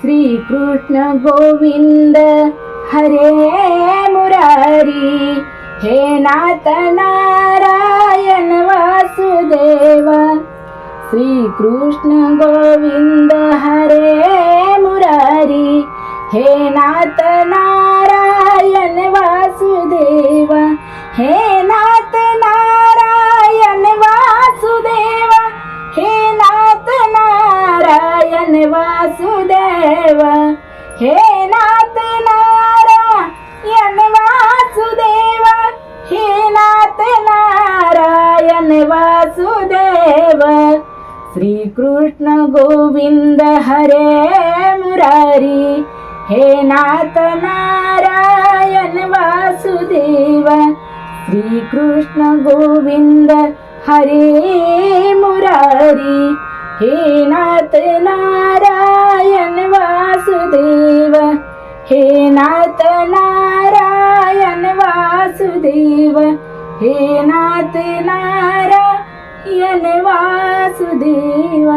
श्री कृष्ण गोविंद हरे मुरारी, हे नाथ नारायण वासुदेव। श्री कृष्ण गोविंद हरे मुरारी, हे नाथ नारायण वासुदेव। हे नाथ नारायण वासुदेव, हे नाथ नारायण वासुदेव। हे नाथ नारायण वासुदेव, हे नाथ नारायण वासुदेव। श्री कृष्ण गोविंद हरे मुरारी, हे नाथ नारायण वासुदेव। श्री कृष्ण गोविंद हरे मुरारी, हे नाथ नारायण वासुदेव। हे नाथ नारायण वासुदेव, हे नाथ नारायण वासुदेव।